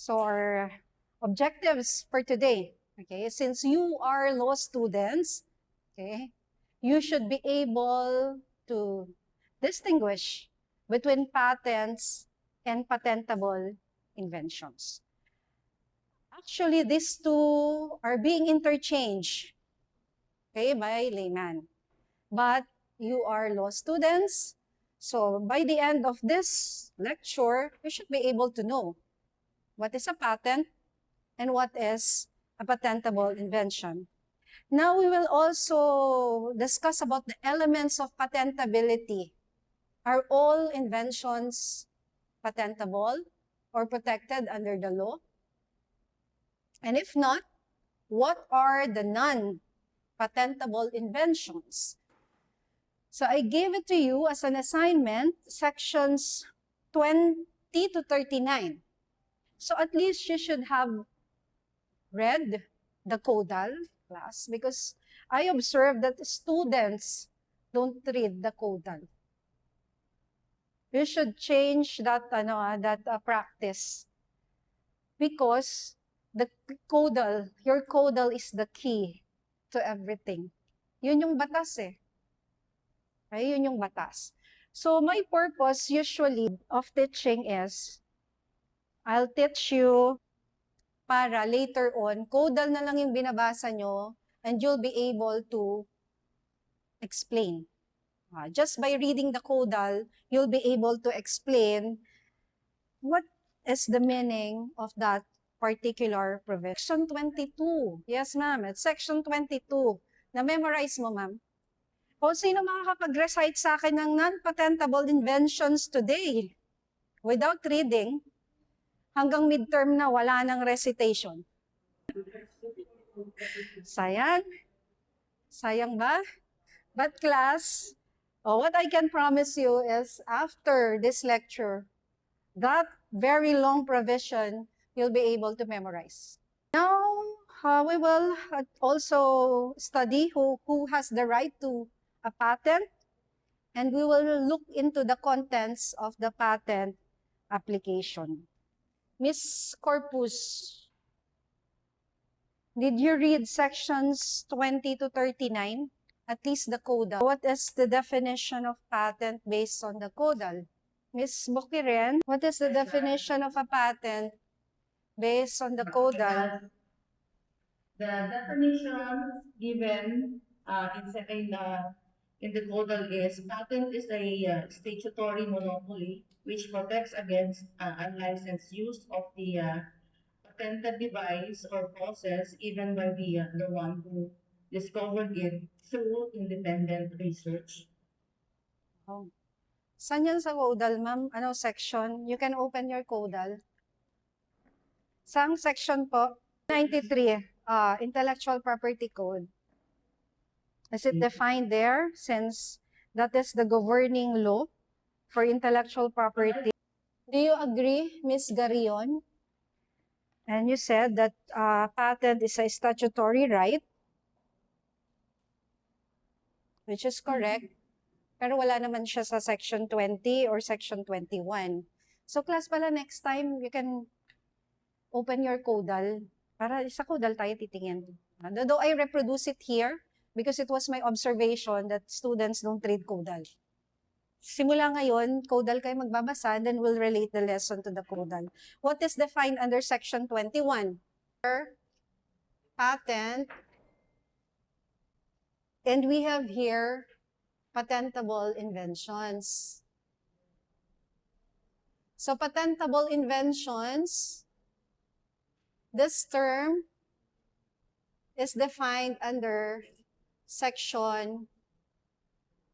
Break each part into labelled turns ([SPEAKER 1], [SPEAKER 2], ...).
[SPEAKER 1] So our objectives for today, okay, since you are law students, okay, you should be able to distinguish between patents and patentable inventions. Actually, these two are being interchanged, okay, by layman. But you are law students, so by the end of this lecture, you should be able to know what is a patent and what is a patentable invention. Now we will also discuss about the elements of patentability. Are all inventions patentable or protected under the law? And if not, what are the non-patentable inventions? So I gave it to you as an assignment, sections 20 to 39. So at least you should have read the Codal class because I observed that students don't read the Codal. You should change that practice because the Codal, your Codal is the key to everything. Yun yung batas eh. Okay, yun yung batas. So my purpose usually of teaching is I'll teach you para later on, Codal na lang yung binabasa nyo and you'll be able to explain. Just by reading the Codal, you'll be able to explain what is the meaning of that particular provision. Section 22. Yes, ma'am. It's section 22. Na-memorize mo, ma'am? O sino makakapag-recite sa akin ng non-patentable inventions today? Without reading, hanggang midterm na wala ng recitation. Sayang? Sayang ba? But class, what I can promise you is after this lecture, that very long provision you'll be able to memorize. Now, we will also study who has the right to a patent, and we will look into the contents of the patent application. Miss Corpus, did you read sections 20 to 39? At least the Codal. What is the definition of patent based on the Codal? Miss Bukiren, what is the definition of a patent based on the Codal?
[SPEAKER 2] The definition given in the Codal is patent is a statutory monopoly which protects against unlicensed use of the patented device or process even by the one who discovered it through independent research.
[SPEAKER 1] Oh. Saan yan sa Codal, ma'am? Ano section? You can open your Codal. Saan section po? 93, Intellectual Property Code. Is it defined there since that is the governing law for intellectual property? Do you agree, Ms. Garion? And you said that patent is a statutory right, which is correct. Pero wala naman siya sa section 20 or section 21. So class pala next time, you can open your Codal. Para sa Codal tayo titingin. Though I reproduce it here, because it was my observation that students don't read Codal. Simula ngayon, Codal kayo magbabasa, then we'll relate the lesson to the Codal. What is defined under section 21? Patent. And we have here patentable inventions. So patentable inventions, this term is defined under section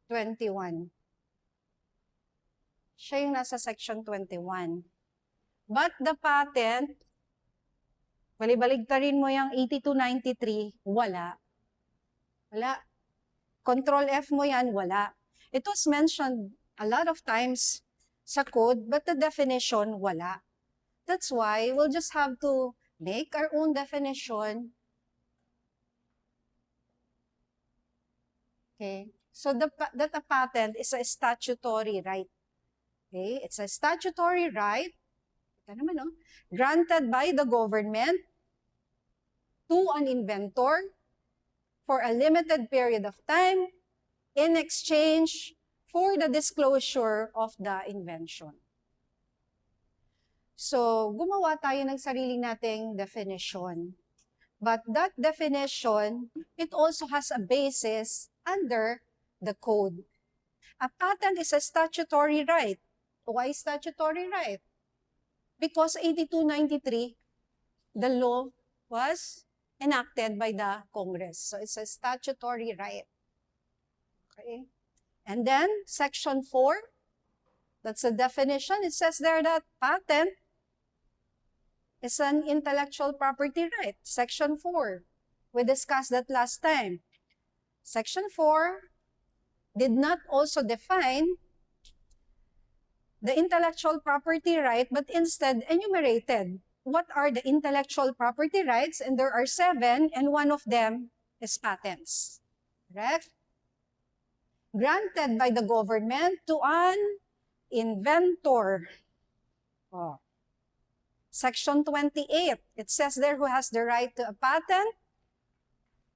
[SPEAKER 1] 21. Siya yung nasa section 21. But the patent, balibaligtarin mo yung 8293, wala. Wala. Control F mo yan, wala. It was mentioned a lot of times sa code, but the definition, wala. That's why we'll just have to make our own definition. Okay, so that a patent is a statutory right. Okay, it's a statutory right Ito naman, no? Granted by the government to an inventor for a limited period of time in exchange for the disclosure of the invention. So, gumawa tayo ng sarili nating definition. But that definition, it also has a basis under the code. A patent is a statutory right. Why statutory right? Because 8293, the law was enacted by the Congress. So it's a statutory right. Okay? And then section 4, that's the definition. It says there that patent is an intellectual property right. Section 4, we discussed that last time. Section 4 did not also define the intellectual property right, but instead enumerated what are the intellectual property rights, and there are 7, and one of them is patents. Correct? Granted by the government to an inventor. Oh. Section 28, it says there who has the right to a patent.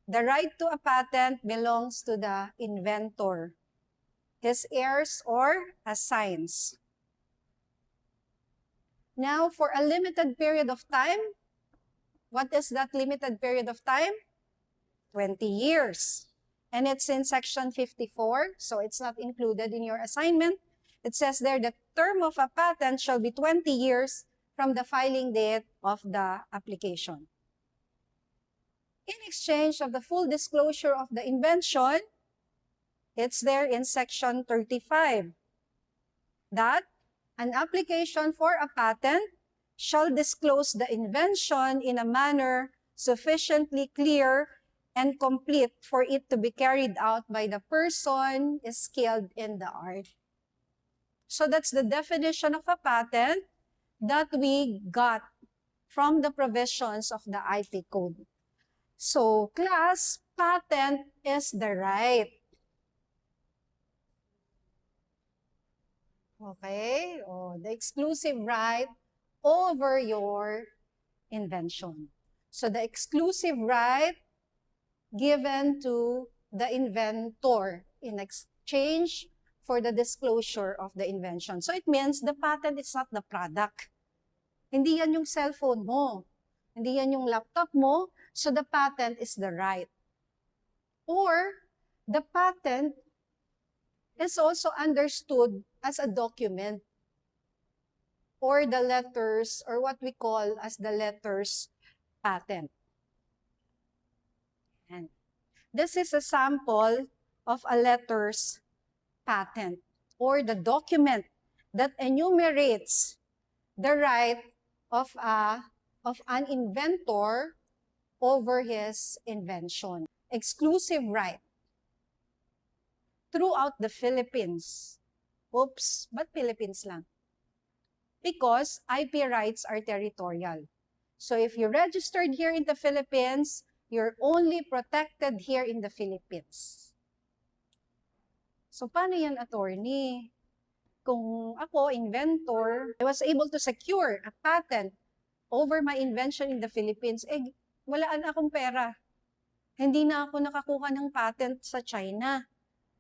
[SPEAKER 1] The right to a patent belongs to the inventor, his heirs or assigns. Now, for a limited period of time, what is that limited period of time? 20 years. And it's in section 54, so it's not included in your assignment. It says there the term of a patent shall be 20 years from the filing date of the application. In exchange of the full disclosure of the invention, it's there in section 35, that an application for a patent shall disclose the invention in a manner sufficiently clear and complete for it to be carried out by the person skilled in the art. So that's the definition of a patent that we got from the provisions of the IP code. So, class, patent is the right. Okay? The exclusive right over your invention. So, the exclusive right given to the inventor in exchange for the disclosure of the invention. So, it means the patent is not the product. Hindi yan yung cellphone mo. Hindi yan yung laptop mo. So, the patent is the right. Or, the patent is also understood as a document or the letters, or what we call as the letters patent. And this is a sample of a letters patent or the document that enumerates the right of an inventor over his invention. Exclusive right throughout the Philippines. Oops, but Philippines lang? Because IP rights are territorial. So if you're registered here in the Philippines, you're only protected here in the Philippines. So paano yan, attorney? Kung ako, inventor, I was able to secure a patent over my invention in the Philippines, walaan akong pera. Hindi na ako nakakuha ng patent sa China.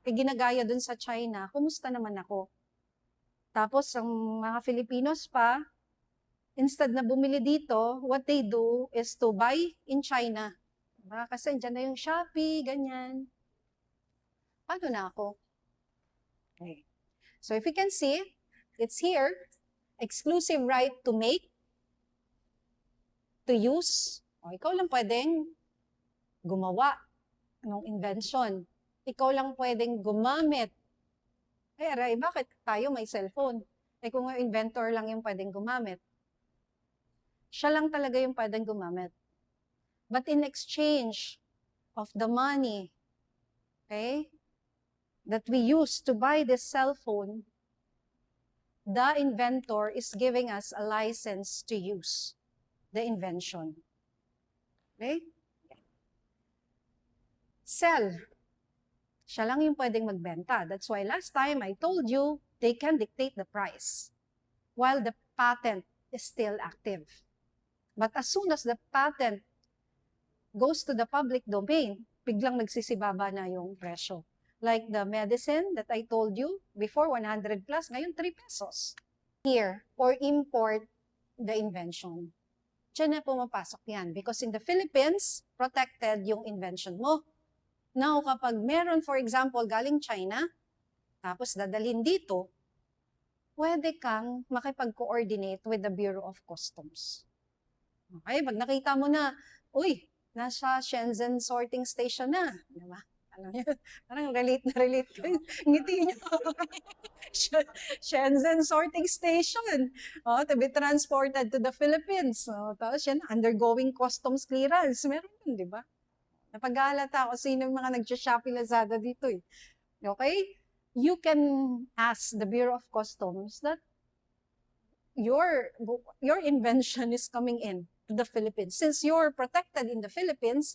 [SPEAKER 1] Ginagaya dun sa China, kumusta naman ako? Tapos, ang mga Filipinos pa, instead na bumili dito, what they do is to buy in China. Diba? Kasi dyan na yung Shopee, ganyan. Paano na ako? Okay. So, if you can see, it's here, exclusive right to make, to use. Ikaw lang pwedeng gumawa ng invention. Ikaw lang pwedeng gumamit. Aray, bakit tayo may cellphone? Kung yung inventor lang yung pwedeng gumamit. Siya lang talaga yung pwedeng gumamit. But in exchange of the money, okay, that we use to buy this cell phone, the inventor is giving us a license to use the invention. Okay? Sell. Siya lang yung pwedeng magbenta. That's why last time I told you, they can dictate the price. While the patent is still active. But as soon as the patent goes to the public domain, biglang nagsisibaba na yung presyo. Like the medicine that I told you before, 100 plus, ngayon 3 pesos. Here, or import the invention. Diyan na pumapasok yan. Because in the Philippines, protected yung invention mo. Now, kapag meron, for example, galing China, tapos dadalhin dito, pwede kang makipag-coordinate with the Bureau of Customs. Okay, pag nakita mo na, uy, nasa Shenzhen sorting station na, di ba? Alam niyo, parang relate na relate ko. Ngiti niyo. Shenzhen sorting station, to be transported to the Philippines. Tapos yan, undergoing customs clearance. Meron yun, di ba? Napag-aalata ako sino yung mga nag-Shopee Lazada dito eh. Okay? You can ask the Bureau of Customs that your invention is coming in to the Philippines. Since you're protected in the Philippines,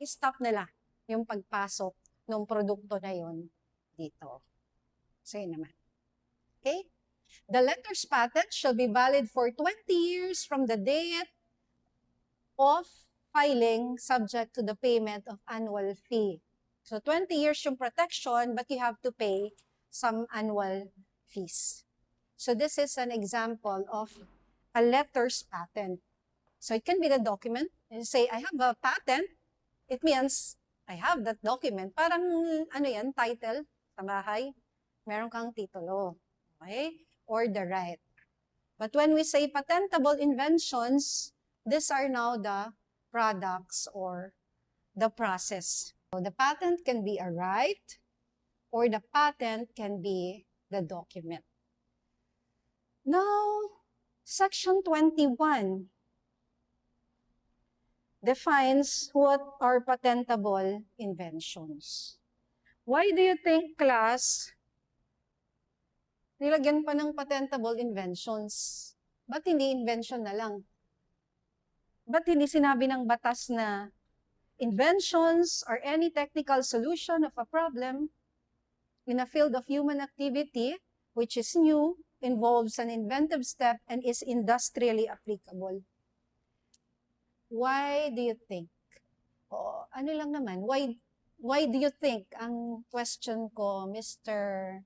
[SPEAKER 1] i-stop nila yung pagpasok ng produkto na yon dito. So yun naman. Okay? The letter's patent shall be valid for 20 years from the date of filing, subject to the payment of annual fee. So 20 years yung protection, but you have to pay some annual fees. So this is an example of a letter's patent. So it can be the document. You say, I have a patent. It means I have that document. Parang ano yan, title sa bahay. Meron kang titulo. Okay? Or the right. But when we say patentable inventions, these are now the products or the process. So the patent can be a right, or the patent can be the document. Now, Section 21 defines what are patentable inventions. Why do you think, class, nilagyan pa ng patentable inventions? Ba't hindi invention na lang? Ba't hindi sinabi ng batas na inventions are any technical solution of a problem in a field of human activity which is new, involves an inventive step, and is industrially applicable? Why do you think? Ano lang naman, why do you think ang question ko, Mr.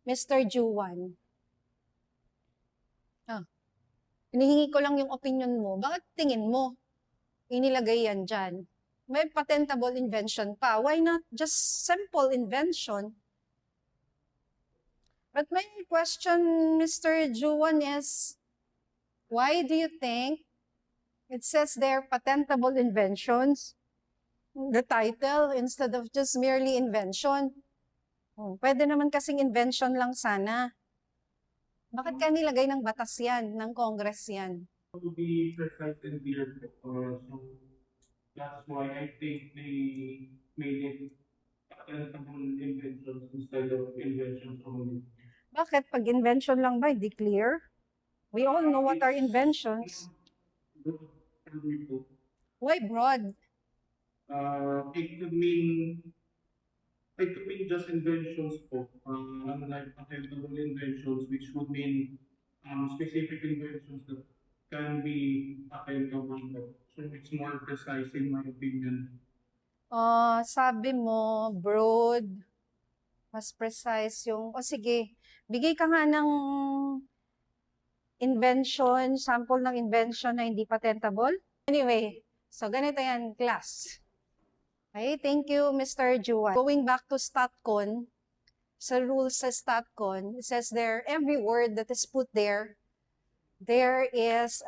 [SPEAKER 1] Juan? Hinihingi ko lang yung opinion mo. Bakit tingin mo inilagay yan dyan? May patentable invention pa. Why not just simple invention? But my question, Mr. Juan, is why do you think it says there patentable inventions, the title, instead of just merely invention? Pwede naman kasing invention lang sana. Bakit ka nilagay ng batas yan, ng Congress yan?
[SPEAKER 3] To be precise and clear, so that's why I think they made it patentable inventions instead of inventions only.
[SPEAKER 1] Bakit? Pag invention lang ba, hindi clear? We all know what are inventions. Why broad?
[SPEAKER 3] It could mean just inventions po, unlike patentable inventions, which would mean specific inventions that can be patentable po. So it's more precise in my opinion.
[SPEAKER 1] Sabi mo, broad, mas precise yung, sige, bigay ka nga ng invention, sample ng invention na hindi patentable. Anyway, so ganito yan, class. Okay, thank you, Mr. Juan. Going back to StatCon, sa rules sa StatCon, it says there, every word that is put there is,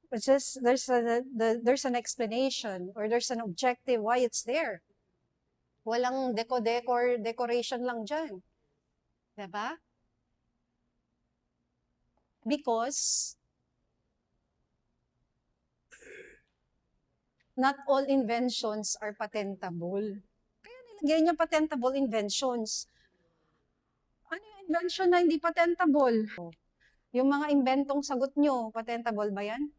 [SPEAKER 1] there's an explanation or there's an objective why it's there. Walang decoration lang dyan. Diba? Because not all inventions are patentable. Kaya nilagay niya patentable inventions. Ano yung invention na hindi patentable? Yung mga inventong sagot nyo, patentable ba yan?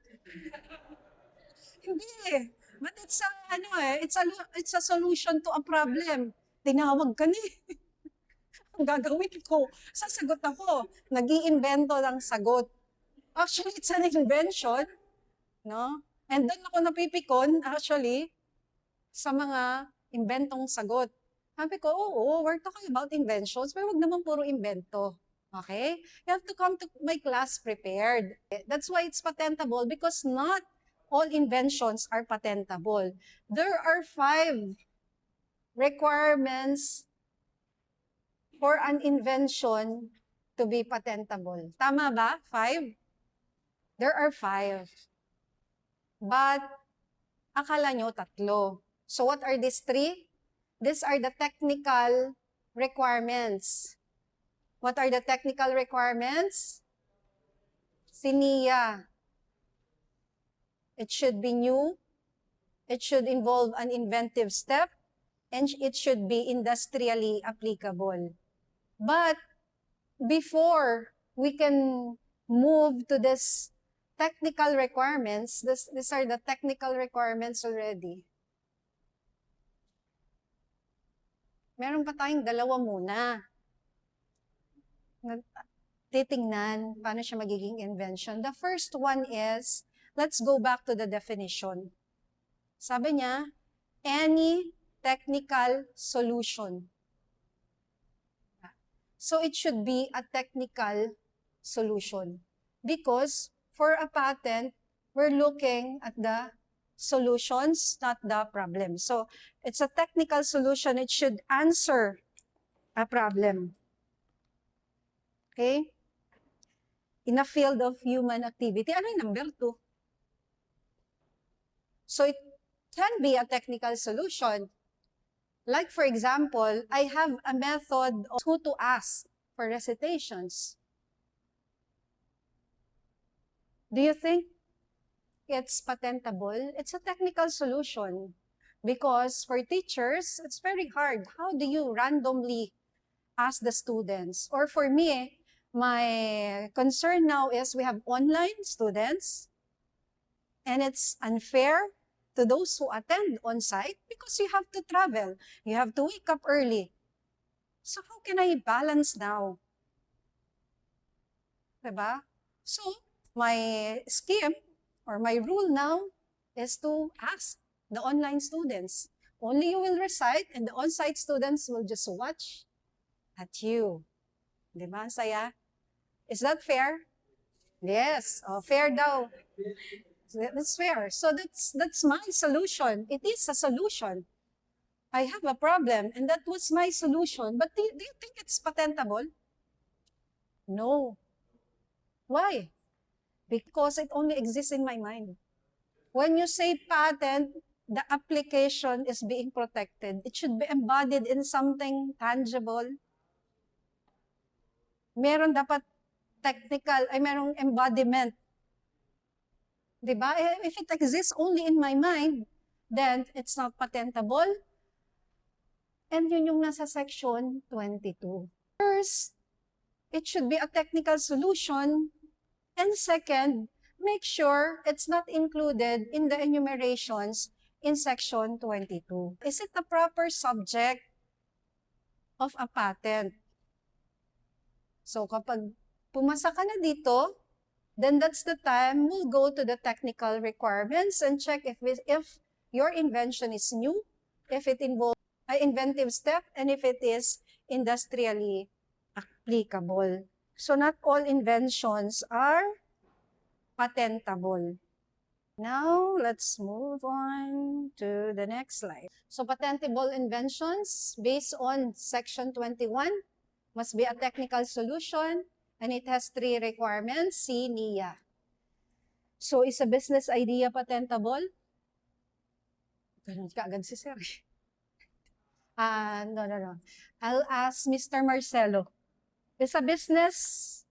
[SPEAKER 1] Hindi. But it's a solution to a problem. Tinawag ka ni. Ang gagawin ko, sasagot ako. Nag-iimbento ng sagot. Actually, it's an invention, no? And doon ako napipikon, actually, sa mga inventong sagot. Sabi ko, oo, we're talking about inventions, pero wag naman puro invento. Okay? You have to come to my class prepared. That's why it's patentable, because not all inventions are patentable. There are 5 requirements for an invention to be patentable. Tama ba? 5? There are 5. But, akala nyo 3. So what are these 3? These are the technical requirements. What are the technical requirements? SINIA. It should be new. It should involve an inventive step. And it should be industrially applicable. But before we can move to this technical requirements, these are the technical requirements already. Meron pa tayong 2 muna. Titingnan paano siya magiging invention. The first one is, let's go back to the definition. Sabi niya, any technical solution. So it should be a technical solution. Because for a patent, we're looking at the solutions, not the problem. So it's a technical solution. It should answer a problem. Okay? In a field of human activity. Ano yung number 2? So it can be a technical solution. Like for example, I have a method of who to ask for recitations. Do you think it's patentable? It's a technical solution. Because for teachers, it's very hard. How do you randomly ask the students? Or for me, my concern now is we have online students, and it's unfair to those who attend on-site because you have to travel. You have to wake up early. So how can I balance now? Diba? So my scheme or my rule now is to ask the online students. Only you will recite and the on-site students will just watch at you. Diba? Saya? Is that fair? Yes. Oh, fair daw. That's fair. So that's my solution. It is a solution. I have a problem, and that was my solution. But do you think it's patentable? No. Why? Because it only exists in my mind. When you say patent, the application is being protected. It should be embodied in something tangible. Meron dapat technical, merong embodiment. Diba? If it exists only in my mind, then it's not patentable. And yun yung nasa section 22. First, it should be a technical solution. And second, make sure it's not included in the enumerations in section 22. Is it the proper subject of a patent? So kapag pumasa ka na dito, then that's the time we'll go to the technical requirements and check if your invention is new, if it involves an inventive step, and if it is industrially applicable. So not all inventions are patentable. Now, let's move on to the next slide. So patentable inventions based on section 21 must be a technical solution, and it has 3 requirements, C, NIA. So, is a business idea patentable? Ganun ka agad si Sir. No. I'll ask Mr. Marcelo. Is a business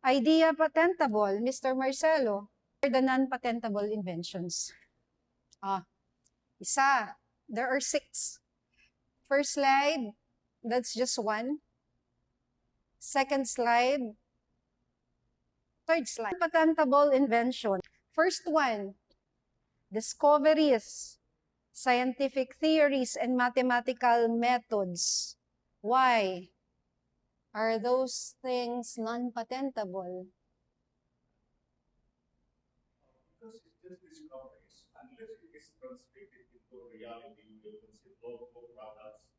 [SPEAKER 1] idea patentable, Mr. Marcelo? What are the non-patentable inventions? Isa. There are 6. First slide, that's just 1. Second slide. Third slide. Patentable invention. First one, discoveries, scientific theories, and mathematical methods. Why? Are those things non-patentable?
[SPEAKER 4] Because it's just discoveries, unless it is translated into reality, we will consider all products,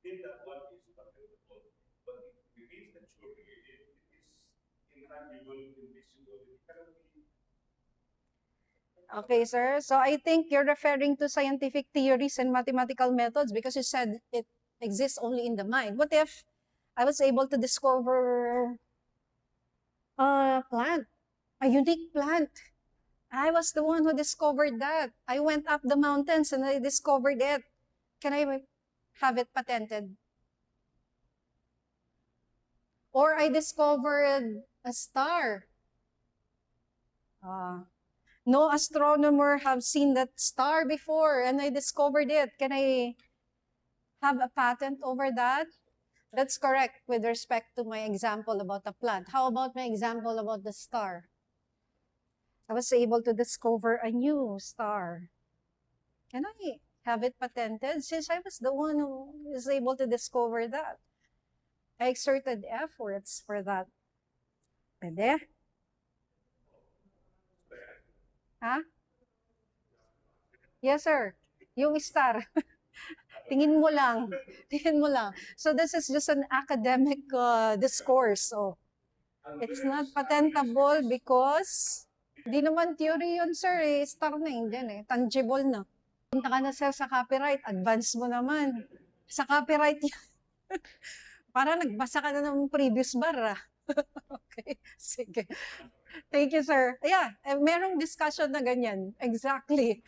[SPEAKER 4] then that one is patentable. But if it remains that you're created, it is intangible, invisible, it cannot be.
[SPEAKER 1] Okay, sir. So I think you're referring to scientific theories and mathematical methods because you said it exists only in the mind. What if I was able to discover a plant, a unique plant? I was the one who discovered that. I went up the mountains and I discovered it. Can I have it patented? Or I discovered a star. No astronomer have seen that star before and I discovered it. Can I have a patent over that? That's correct with respect to my example about the plant. How about my example about the star? I was able to discover a new star. Can I have it patented since I was the one who was able to discover that? I exerted efforts for that. Pwede? Ha? Yes, sir. Yung star. Tingin mo lang. Tingin mo lang. So this is just an academic discourse. So it's not patentable because di naman theory yun, sir. Eh. Star na yun dyan eh. Tangible na. Punta ka na, sir, sa copyright. Advance mo naman. Sa copyright yan. Para nagbasa ka na ng previous bar, ah. Okay, sige. Thank you, sir. Yeah, merong discussion na ganyan. Exactly.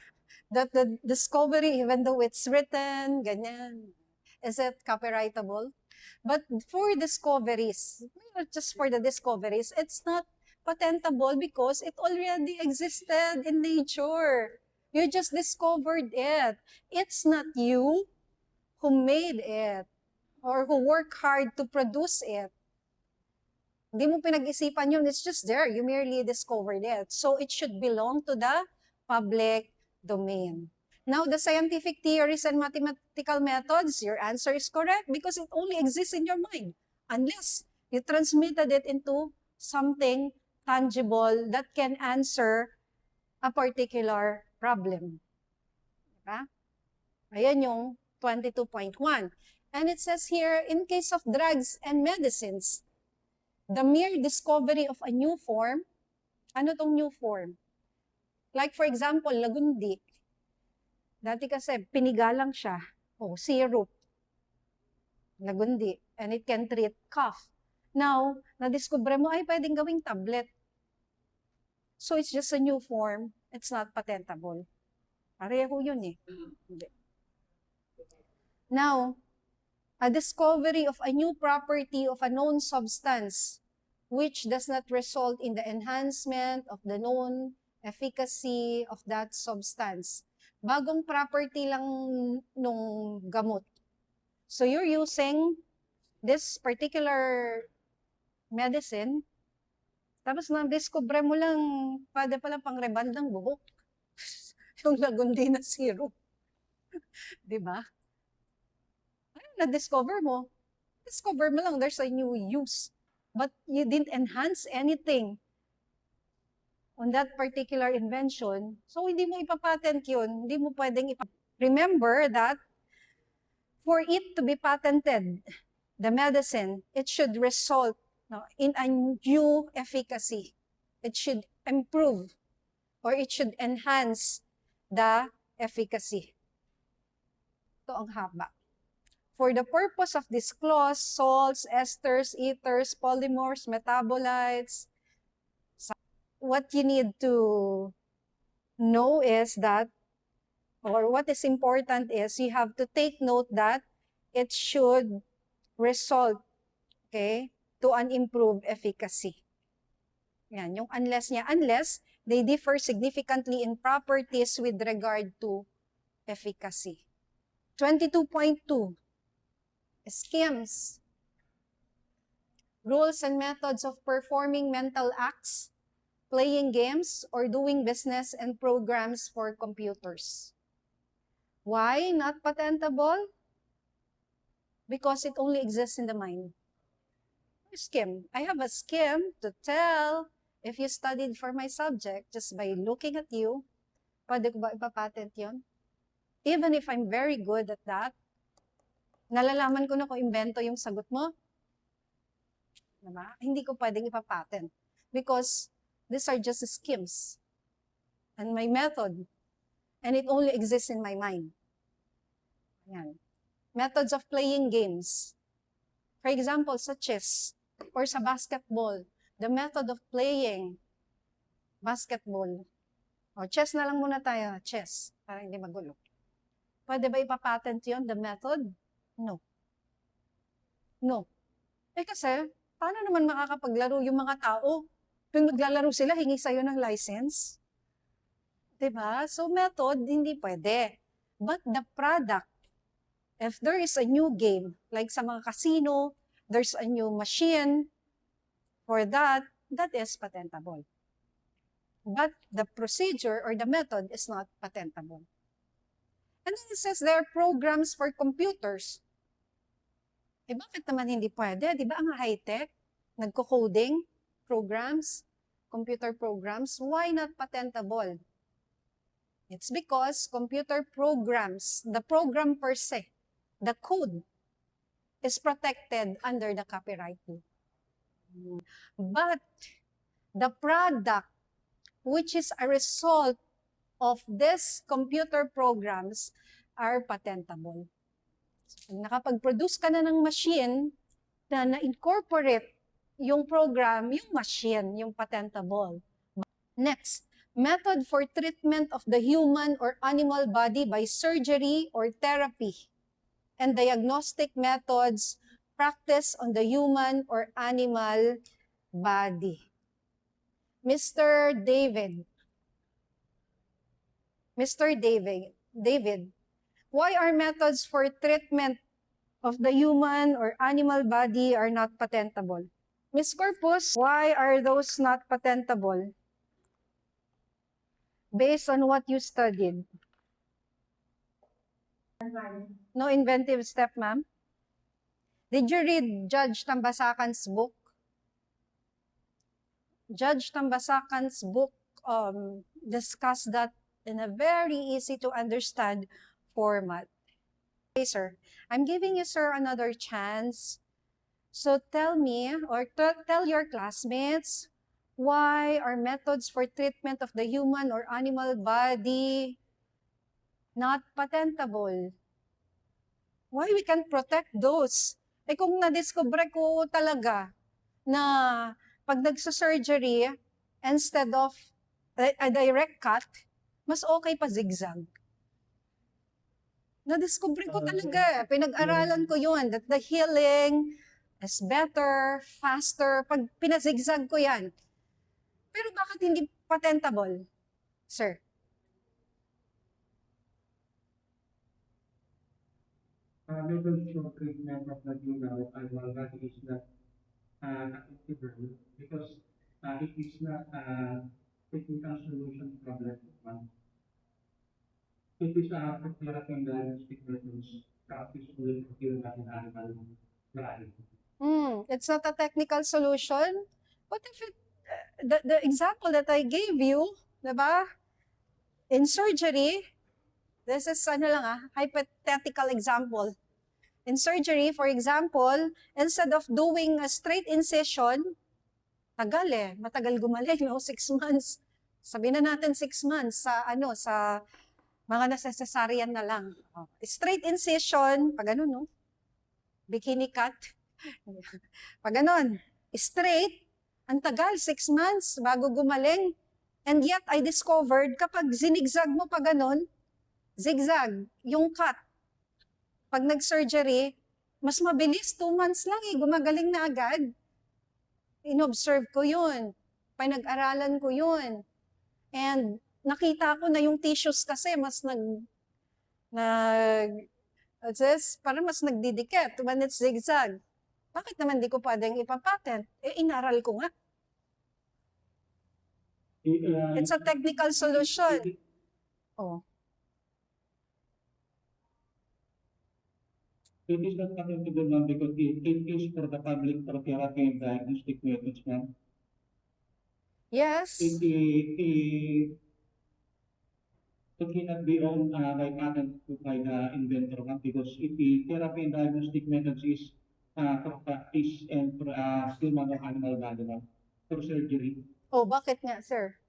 [SPEAKER 1] That the discovery, even though it's written, ganyan, is it copyrightable? But for discoveries, not just for the discoveries, it's not patentable because it already existed in nature. You just discovered it. It's not you who made it or who worked hard to produce it. Hindi mo pinag-isipan yun. It's just there. You merely discovered it. So it should belong to the public domain. Now, the scientific theories and mathematical methods, your answer is correct because it only exists in your mind unless you transmitted it into something tangible that can answer a particular problem. Diba? Ayan yung 22.1. And it says here, in case of drugs and medicines, the mere discovery of a new form, ano tong new form? Like for example, lagundi. Dati kasi piniga lang siya. Oh, syrup. Lagundi. And it can treat cough. Now, nadiskubre mo, ay pwedeng gawing tablet. So it's just a new form. It's not patentable. Pareho yun eh. Hindi. Now, a discovery of a new property of a known substance which does not result in the enhancement of the known efficacy of that substance. Bagong property lang nung gamot. So you're using this particular medicine, tapos na-discover mo lang, pwede pala pang-reband ng buhok. Yung lagundi na syrup. Diba? Na-discover mo. Discover mo lang, there's a new use. But you didn't enhance anything on that particular invention. So, hindi mo ipapatent yun. Hindi mo pwedeng Remember that for it to be patented, the medicine, it should result in a new efficacy. It should improve or it should enhance the efficacy. Ito ang haba. For the purpose of this clause, salts, esters, ethers, polymers, metabolites, what you need to know is that, or what is important is, you have to take note that it should result, okay, to an improved efficacy. Yan, yung unless niya, unless they differ significantly in properties with regard to efficacy. 22.2. Schemes, rules and methods of performing mental acts, playing games, or doing business and programs for computers. Why not patentable? Because it only exists in the mind. Scheme. I have a scheme to tell if you studied for my subject just by looking at you. Pwede ko ba ipapatent yun? Even if I'm very good at that, nalalaman ko na kung invento yung sagot mo. Diba? Hindi ko pwedeng ipapatent because these are just schemes and my method, and it only exists in my mind. Yan. Methods of playing games. For example, sa chess or sa basketball, the method of playing basketball. O, chess na lang muna tayo, chess, para hindi magulo. Pwede ba ipapatent yun, the method? No. No. Kasi, paano naman makakapaglaro yung mga tao? Kung maglalaro sila, hingi sa'yo ng license. Diba? So, method, hindi pwede. But the product, if there is a new game, like sa mga casino, there's a new machine for that is patentable. But the procedure or the method is not patentable. And then it says there are programs for computers. Bakit naman hindi pwede? Di ba ang high-tech, nagko-coding programs, computer programs, why not patentable? It's because computer programs, the program per se, the code, is protected under the copyright law. But the product, which is a result of these computer programs, are patentable. So, nakapag-produce ka na ng machine na na-incorporate yung program, yung machine, yung patentable. Next, method for treatment of the human or animal body by surgery or therapy, and diagnostic methods practiced on the human or animal body. Mr. David, why are methods for treatment of the human or animal body are not patentable? Ms. Corpus, why are those not patentable? Based on what you studied. No inventive step, ma'am? Did you read Judge Tambasakan's book? Judge Tambasakan's book discussed that in a very easy to understand format. Okay, sir. I'm giving you, sir, another chance. So tell me, or tell your classmates, why are methods for treatment of the human or animal body not patentable? Why we can protect those? Kung na-discover ko talaga na pag nagsa-surgery, instead of a direct cut, mas okay pa zigzag. Na-discover ko talaga, pinag-aralan ko yun, that the healing is better, faster, pag pinazigzag ko yan. Pero bakit hindi patentable, sir?
[SPEAKER 3] Methods of treatment of the human animal body is not acceptable because it is not a technical solution problem. It is a therapy and diagnostic methods practiced with human and animal body.
[SPEAKER 1] It's not a technical solution. What if it, the example that I gave you, diba? In surgery, this is hypothetical example. In surgery, for example, instead of doing a straight incision, matagal gumaling, 6 months. Sabihin na natin 6 months sa mga necessarian na lang. Straight incision, pag no? Bikini cut. Pag straight, ang tagal, 6 months bago gumaling. And yet, I discovered, kapag zinigzag mo pa zigzag, yung cut. Pag nag-surgery, mas mabilis, 2 months lang gumagaling na agad. In-observe ko yun. Pinag-aralan ko yun. And nakita ko na yung tissues kasi mas parang mas nagdidikit when it's zigzag. Bakit naman di ko pwedeng ipapatent? Inaral ko nga. It's a technical solution. Oh.
[SPEAKER 5] It is not patentable, ma'am, because it is for the public for therapy and diagnostic methods, ma'am.
[SPEAKER 1] Yes.
[SPEAKER 5] It cannot be owned by patent by the inventor, ma'am, because if the therapy and diagnostic methods is for practice and for human or animal body, ma'am, for surgery.
[SPEAKER 1] Oh, bakit nga, sir?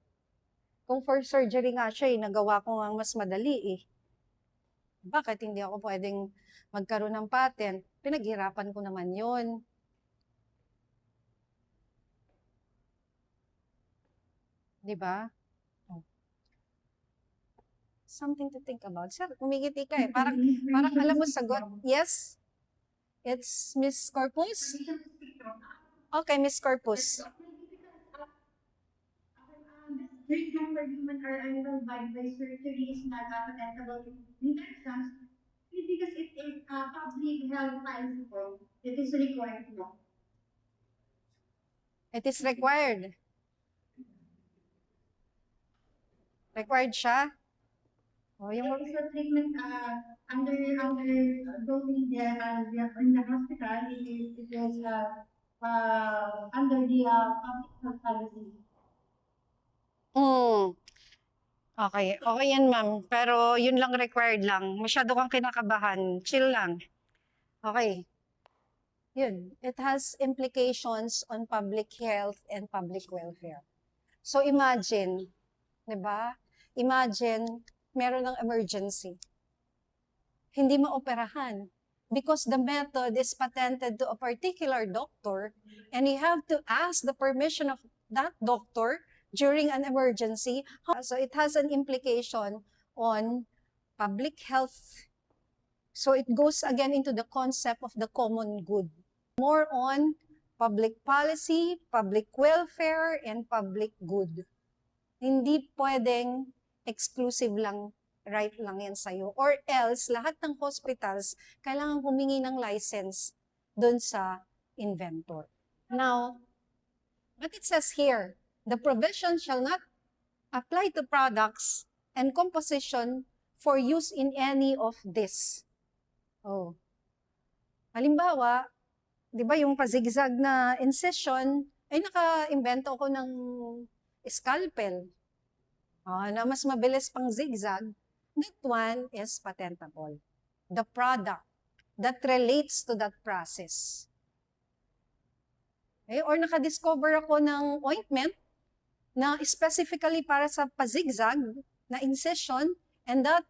[SPEAKER 1] Kung for surgery nga siya, nagawa ko nga mas madali eh. Bakit hindi ako pwedeng magkaroon ng patent? Pinaghirapan ko naman yun. Di ba? Oh. Something to think about. Sir, umigiti ka eh. Parang alam mo sagot. Yes? It's Miss Corpus? Okay, Miss Corpus.
[SPEAKER 6] There's no for human or animal body by surgery is not patentable in that sense, because it is a public health principle. It is required law.
[SPEAKER 1] It is required. Required siya? Oh, yung
[SPEAKER 6] Medical treatment under going in the hospital, it is under the public health policy.
[SPEAKER 1] Okay, okay yan ma'am. Pero yun lang required lang. Masyado kang kinakabahan. Chill lang. Okay. Yun. It has implications on public health and public welfare. So imagine, di ba? Imagine, meron ng emergency. Hindi maoperahan. Because the method is patented to a particular doctor and you have to ask the permission of that doctor during an emergency. So it has an implication on public health. So it goes again into the concept of the common good. More on public policy, public welfare, and public good. Hindi pwedeng exclusive lang, right lang yan sa'yo. Or else, lahat ng hospitals kailangan humingi ng license dun sa inventor. Now, but it says here, the provision shall not apply to products and composition for use in any of this. Oh. Halimbawa, di ba yung pa-zigzag na incision, ay naka-invento ko ng scalpel. Na mas mabilis pang zigzag, that one is patentable. The product that relates to that process. Okay? Or naka-discover ako ng ointment na specifically para sa pa-zigzag na incision, and that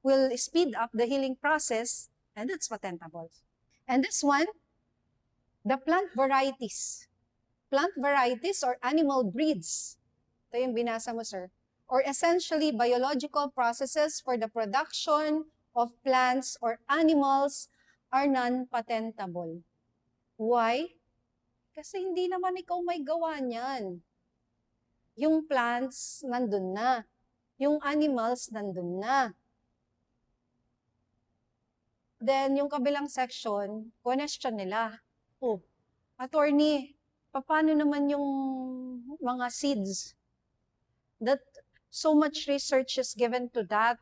[SPEAKER 1] will speed up the healing process, and that's patentable. And this one, the plant varieties. Plant varieties or animal breeds. Ito yung binasa mo, sir. Or essentially biological processes for the production of plants or animals are non-patentable. Why? Kasi hindi naman ikaw may gawa niyan. Yung plants, nandun na. Yung animals, nandun na. Then, yung kabilang section, question nila. Oh, attorney, paano naman yung mga seeds? That so much research is given to that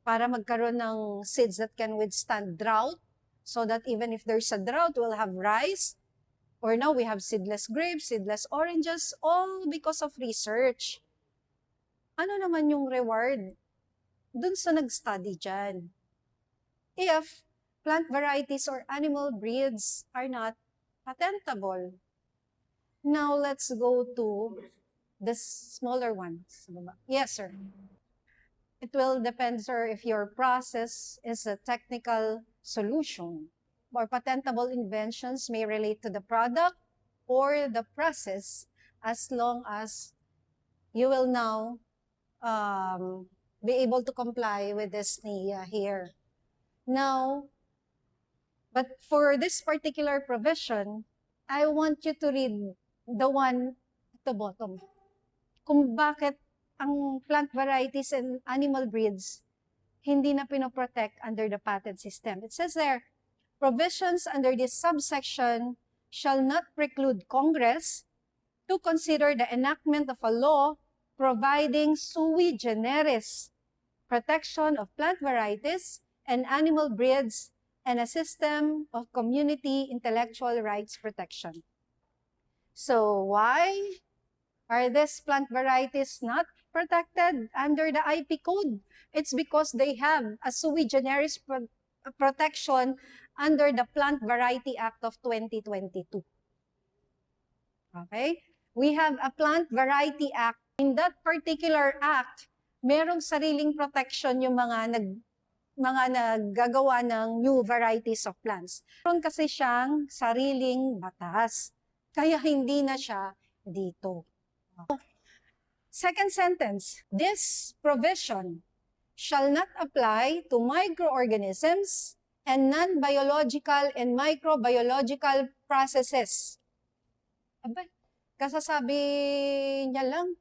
[SPEAKER 1] para magkaroon ng seeds that can withstand drought, so that even if there's a drought, we'll have rice. Or now we have seedless grapes, seedless oranges, all because of research. Ano naman yung reward dun sa nag-study dyan? If plant varieties or animal breeds are not patentable. Now let's go to the smaller ones. Yes, sir. It will depend, sir, if your process is a technical solution. Or patentable inventions may relate to the product or the process, as long as you will now be able to comply with this NIA here. Now, but for this particular provision, I want you to read the one at the bottom. Kung bakit ang plant varieties and animal breeds hindi na pinoprotect under the patent system. It says there, provisions under this subsection shall not preclude Congress to consider the enactment of a law providing sui generis protection of plant varieties and animal breeds and a system of community intellectual rights protection. So why are these plant varieties not protected under the IP code? It's because they have a sui generis protection under the Plant Variety Act of 2022. Okay? We have a Plant Variety Act. In that particular act, merong sariling protection yung mga naggagawa ng new varieties of plants. Meron kasi siyang sariling batas. Kaya hindi na siya dito. Second sentence, this provision shall not apply to microorganisms and non-biological and microbiological processes. Aba, kasasabi niya lang,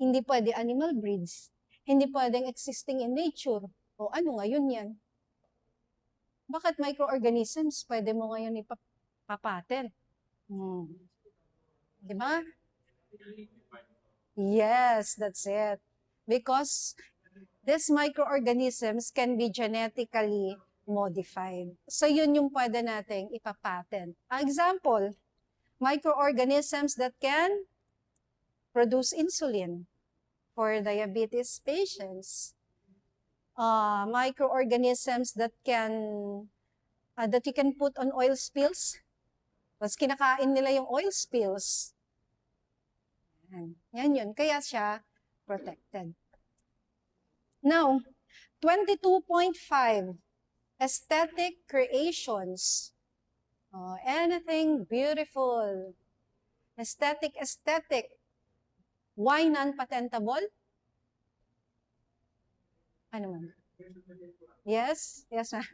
[SPEAKER 1] hindi pwede animal breeds, hindi pwedeng existing in nature. O ano ngayon yan? Bakit microorganisms pwede mo ngayon ipapatent? Di ba? Yes, that's it. Because these microorganisms can be genetically modified. So yun yung pwede nating ipapatent. Example, microorganisms that can produce insulin for diabetes patients. Microorganisms that that you can put on oil spills. Tapos kinakain nila yung oil spills. Yan yun. Kaya siya protected. Now, 22.5, aesthetic creations. Anything beautiful. Aesthetic. Why non-patentable? Ano man? Yes? Yes, ma'am.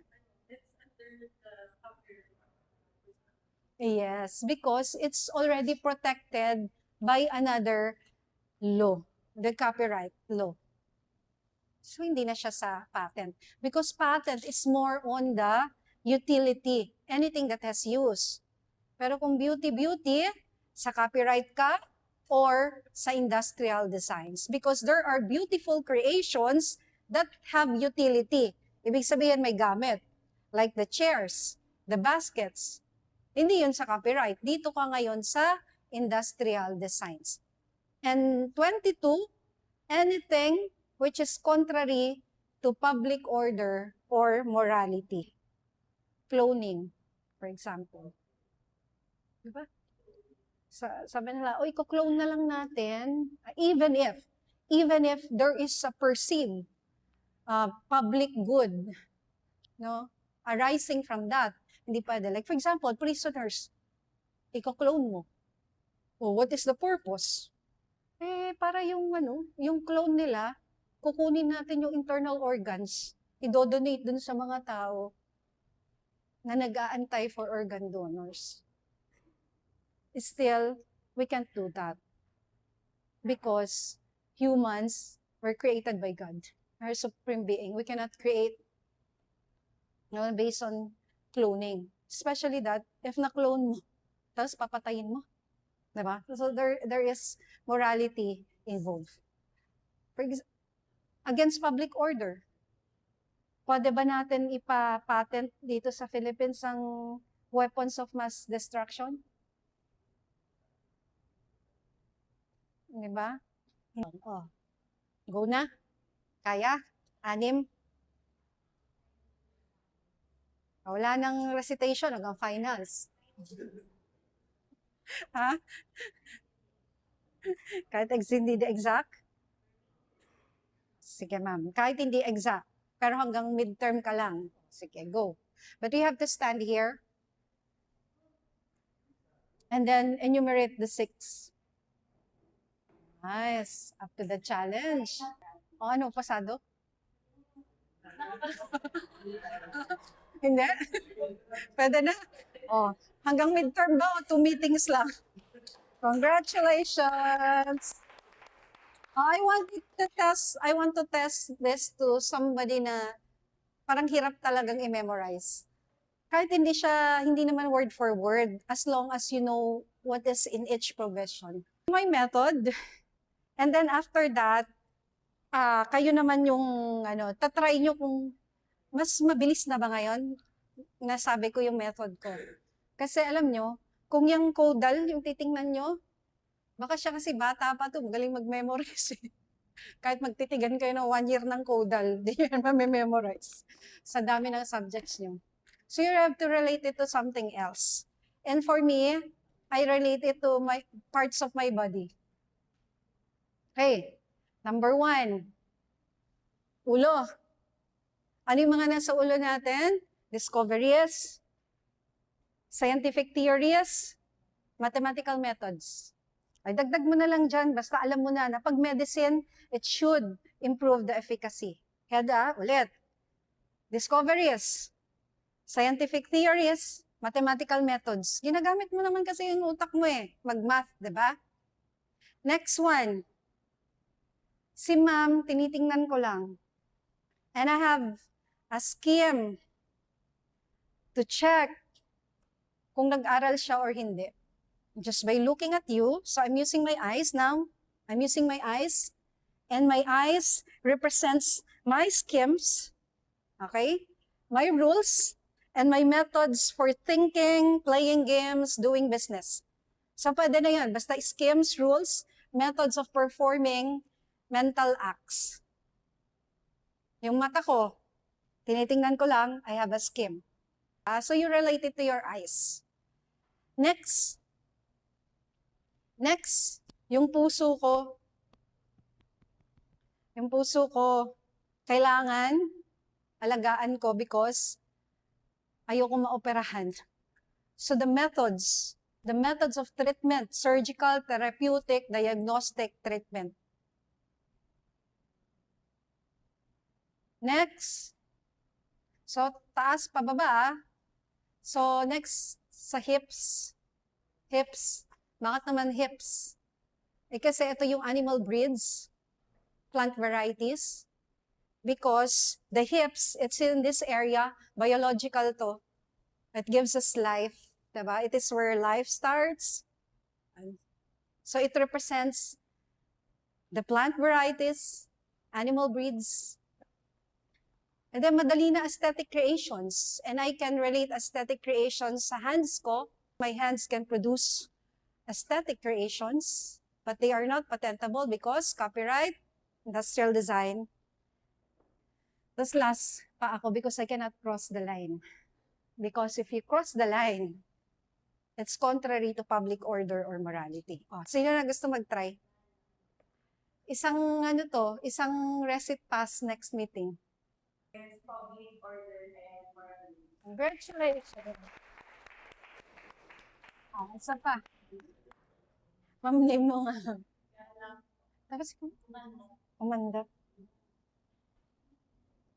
[SPEAKER 1] Yes, because it's already protected by another law, the copyright law. So, hindi na siya sa patent. Because patent is more on the utility, anything that has use. Pero kung beauty, sa copyright ka or sa industrial designs. Because there are beautiful creations that have utility. Ibig sabihin may gamit. Like the chairs, the baskets. Hindi yun sa copyright. Dito ka ngayon sa industrial designs. And 22, anything which is contrary to public order or morality. Cloning, for example. Diba? Sabi nila, oy, kuklone na lang natin, even if there is a perceived public good, no, arising from that, hindi pwede. Like, for example, prisoners, iko-clone mo. Oh, what is the purpose? Para yung clone nila, kukunin natin yung internal organs, idodonate dun sa mga tao na nag-aantay for organ donors. Still, we can't do that. Because humans were created by God, our supreme being. We cannot create based on cloning. Especially that, if na-clone mo, tapos papatayin mo. Diba? So there is morality involved. Against public order. Pwede ba natin ipa-patent dito sa Philippines ang weapons of mass destruction? Diba? Oh. Go na. Kaya? 6. Wala nang recitation hanggang finals. Ha? Kahit hindi exact? Sige, ma'am. Kahit hindi exact, pero hanggang midterm ka lang. Sige, go. But we have to stand here and then enumerate the 6. Nice. Up to the challenge. O, ano, pasado? Hindi? Pwede na? O, hanggang midterm ba o 2 meetings lang? Congratulations! I want to test this to somebody na parang hirap talagang i-memorize. Kahit hindi naman word for word, as long as you know what is in each provision. My method, and then after that, kayo naman yung, tatry nyo kung mas mabilis na ba ngayon? nasabi ko yung method ko. Kasi alam nyo, kung yung caudal, yung titingnan nyo, baka siya kasi bata pa to, magaling mag-memorize eh. Kahit magtitigan kayo ng 1 year ng caudal, di yan ma-memorize sa dami ng subjects nyo. So you have to relate it to something else. And for me, I relate it to my parts of my body. Okay, number 1, ulo. Ano yung mga nasa ulo natin? Discoveries, scientific theories, mathematical methods. Ay, dagdag mo na lang dyan, basta alam mo na pag medicine, it should improve the efficacy. Kaya ulit. Discoveries, scientific theories, mathematical methods. Ginagamit mo naman kasi yung utak mo eh, mag-math, di ba? Next one. Si ma'am, tinitingnan ko lang. And I have a scheme to check kung nag-aral siya or hindi. Just by looking at you, so I'm using my eyes now. I'm using my eyes. And my eyes represents my schemes, okay? My rules, and my methods for thinking, playing games, doing business. So pwede na yan, basta schemes, rules, methods of performing mental acts. Yung mata ko, tinitingnan ko lang, I have a scheme. So you relate it to your eyes. Next, yung puso ko, kailangan alagaan ko because ayoko maoperahan. So the methods of treatment, surgical, therapeutic, diagnostic treatment. Next. So, taas, pababa. So, next, sa hips. Hips. Bakit naman hips? Eh, kasi ito yung animal breeds, plant varieties. Because the hips, it's in this area, biological to. It gives us life. Diba? It is where life starts. So, it represents the plant varieties, animal breeds. And then, madali na aesthetic creations. And I can relate aesthetic creations sa hands ko. My hands can produce aesthetic creations, but they are not patentable because copyright, industrial design. Tapos last pa ako because I cannot cross the line. Because if you cross the line, it's contrary to public order or morality. Oh, sino na gusto mag-try? Isang recit pass next meeting.
[SPEAKER 2] Public order and morality.
[SPEAKER 1] Congratulations. Isa pa. Ma'am, name mo nga. Tapos ko. Umanda.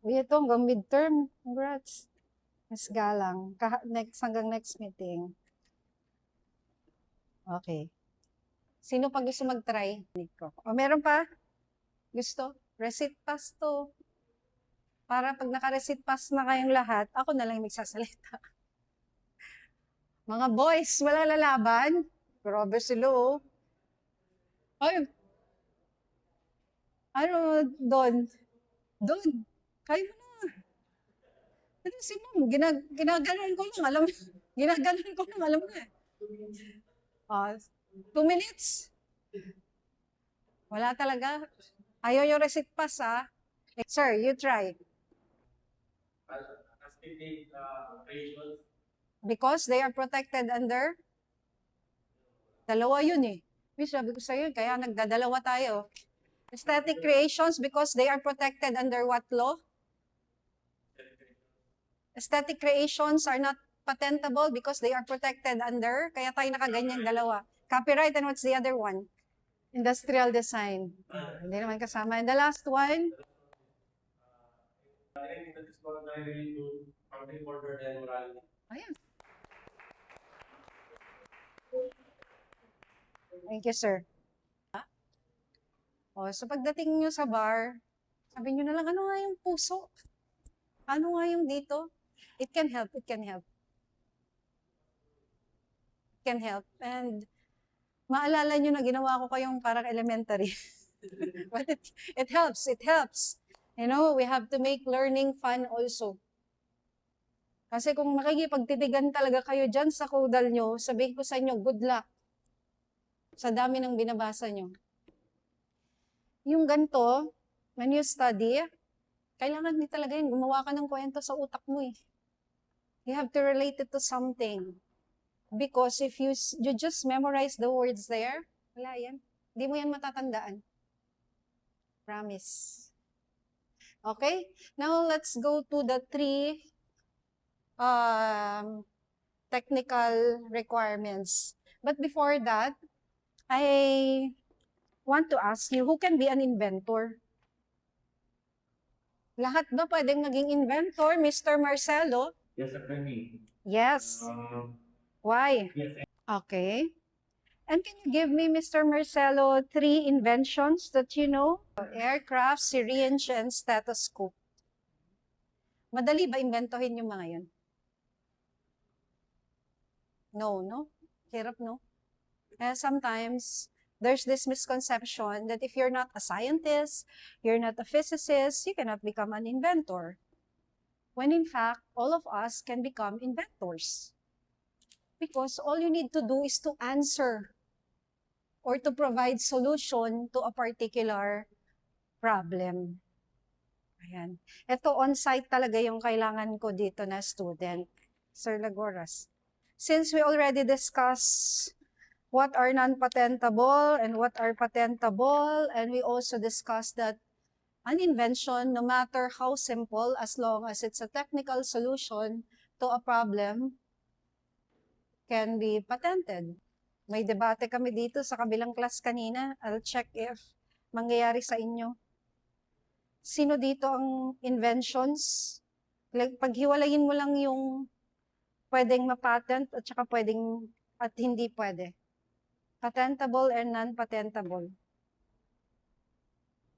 [SPEAKER 1] Uy, ito hanggang midterm. Congrats. Mas galang. Hanggang next meeting. Okay. Sino pa gusto mag-try? O meron pa? Gusto? Receipt pass to. Para pag naka-receipt pass na kayong lahat, ako na lang yung magsasalita. Mga boys, wala lalaban. Grabe sila, oh. Ay, ano, Don? Kayo na. Ano si ma'am, ginaganon ko lang, alam mo na. 2 minutes. Wala talaga. Ayaw yung receipt pass, ha? Sir, you try. Because they are protected under? Dalawa yun eh. Sabi ko sa'yo, kaya nagdadalawa tayo. Aesthetic creations because they are protected under what law? Aesthetic creations are not patentable because they are protected under, kaya tayo nakaganyang dalawa. Copyright and what's the other one? Industrial design. Hindi naman kasama. And the last one? Ayan. Thank you, sir. So pagdating nyo sa bar, sabi nyo na lang, ano nga yung puso? Ano nga yung dito? It can help. And maalala nyo na ginawa ko kayong parang elementary. But it helps. You know, we have to make learning fun also. Kasi kung makikipagtitigan talaga kayo dyan sa caudal nyo, sabihin ko sa inyo, good luck. Sa dami ng binabasa nyo. Yung ganito, when you study, kailangan din talaga yun, gumawa ka ng kwento sa utak mo eh. You have to relate it to something. Because if you just memorize the words there, wala yan. Hindi mo yan matatandaan. Promise. Okay? Now, let's go to the 3 technical requirements. But before that, I want to ask you, who can be an inventor? Lahat ba pwedeng maging inventor, Mr. Marcelo?
[SPEAKER 5] Yes, attorney.
[SPEAKER 1] Yes. Why?
[SPEAKER 5] Yes,
[SPEAKER 1] Okay. And can you give me, Mr. Marcelo, 3 inventions that you know? Aircraft, syringe, and stethoscope. Madali ba inventohin yung mga yun? No? Hirap, no? Sometimes, there's this misconception that if you're not a scientist, you're not a physicist, you cannot become an inventor. When in fact, all of us can become inventors. Because all you need to do is to answer or to provide solution to a particular problem. Ayan. Ito, on-site talaga yung kailangan ko dito na student. Sir Lagoras. Since we already discussed what are non-patentable and what are patentable, and we also discussed that an invention, no matter how simple, as long as it's a technical solution to a problem, can be patented. May debate kami dito sa kabilang class kanina. I'll check if mangyayari sa inyo. Sino dito ang inventions? Like, paghiwalayin mo lang yung pwedeng mapatent at saka pwedeng at hindi pwede. Patentable and non-patentable.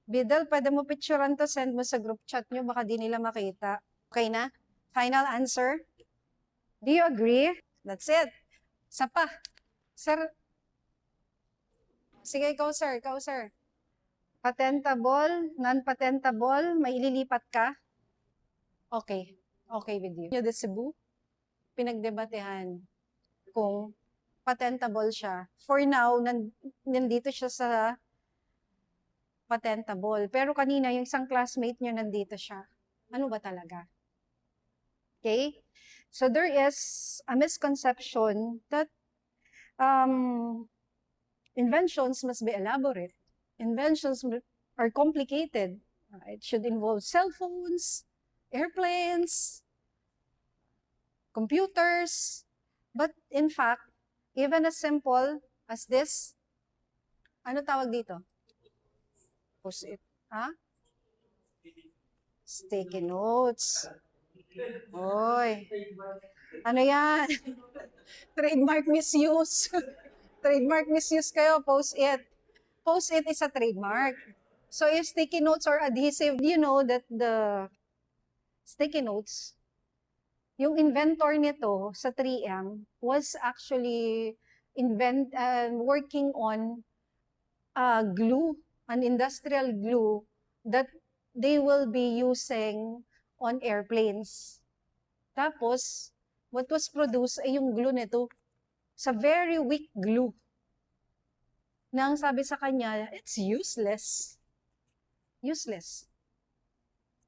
[SPEAKER 1] Bidal, pwede mo picturean to, send mo sa group chat nyo, baka di nila makita. Okay na? Final answer? Do you agree? That's it. Isa pa. Sir. Sige, ikaw sir. Patentable, non-patentable, may ililipat ka? Okay. Okay with you. Yung de Cebu, pinagdebatehan kung patentable siya. For now, nandito siya sa patentable. Pero kanina, yung isang classmate niyo nandito siya. Ano ba talaga? Okay? So there is a misconception that inventions must be elaborate. Inventions are complicated. It should involve cell phones, airplanes, computers. But in fact, even as simple as this, ano tawag dito? Post-it. Ha? Sticky notes. Oy. Ano yan? Trademark misuse. Trademark misuse kayo, post-it. Post-it is a trademark. So if sticky notes or adhesive, you know that the sticky notes, yung inventor nito sa 3M was actually working on glue, an industrial glue that they will be using on airplanes. Tapos, what was produced ay yung glue nito. Sa very weak glue. Nang sabi sa kanya, it's useless. Useless.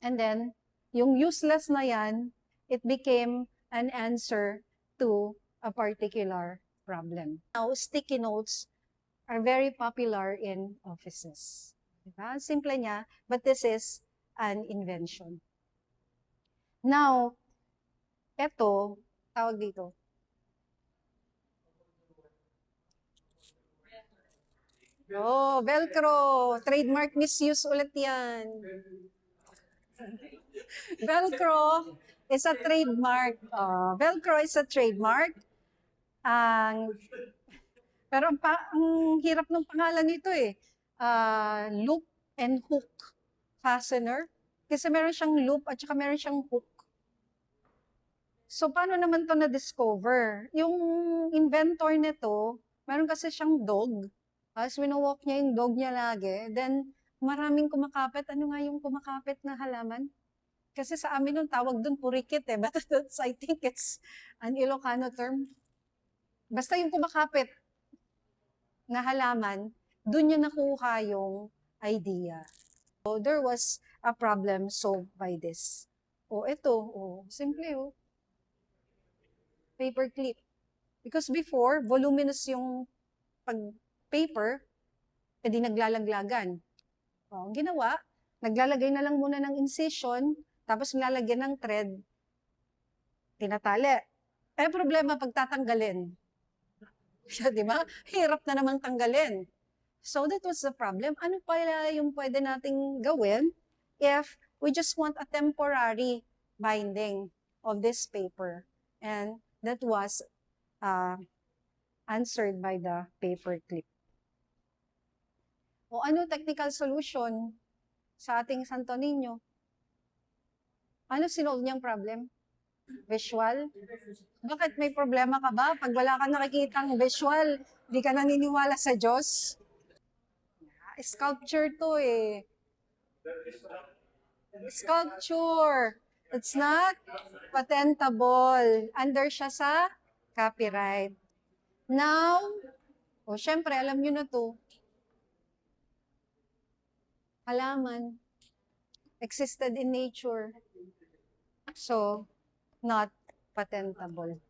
[SPEAKER 1] And then, yung useless na yan, it became an answer to a particular problem. Now, sticky notes are very popular in offices. Diba? Simple niya, but this is an invention. Now, eto, tawag dito. Oh, Velcro. Trademark misuse ulit yan. Velcro is a trademark. Velcro is a trademark. Pero ang hirap ng pangalan nito eh. Loop and hook fastener. Kasi meron siyang loop at saka meron siyang hook. So, paano naman to na-discover? Yung inventor nito, meron kasi siyang dog. As winawalk niya yung dog niya lagi, then maraming kumakapit. Ano nga yung kumakapit na halaman? Kasi sa amin nung tawag dun purikit eh. But that's, I think it's an Ilocano term. Basta yung kumakapit na halaman, dun niya nakuha yung idea. So there was a problem solved by this. Simple paper clip. Because before, voluminous yung paper, edi naglalaglagan. Ang ginawa, naglalagay na lang muna ng incision, tapos nilalagyan ng thread, tinatali. Problema pagtatanggalin. Di ba? Hirap na namang tanggalin. So that was the problem. Ano pala yung pwede nating gawin if we just want a temporary binding of this paper? And that was answered by the paper clip. O ano technical solution sa ating Santo Niño? Ano sinolve niyang problem? Visual? Bakit may problema ka ba? Pag wala ka nakikitang visual, di ka naniniwala sa Diyos? Sculpture to eh. Sculpture. It's not patentable. Under siya sa copyright. Now, syempre, alam nyo na to. Halaman. Existed in nature. So, not patentable.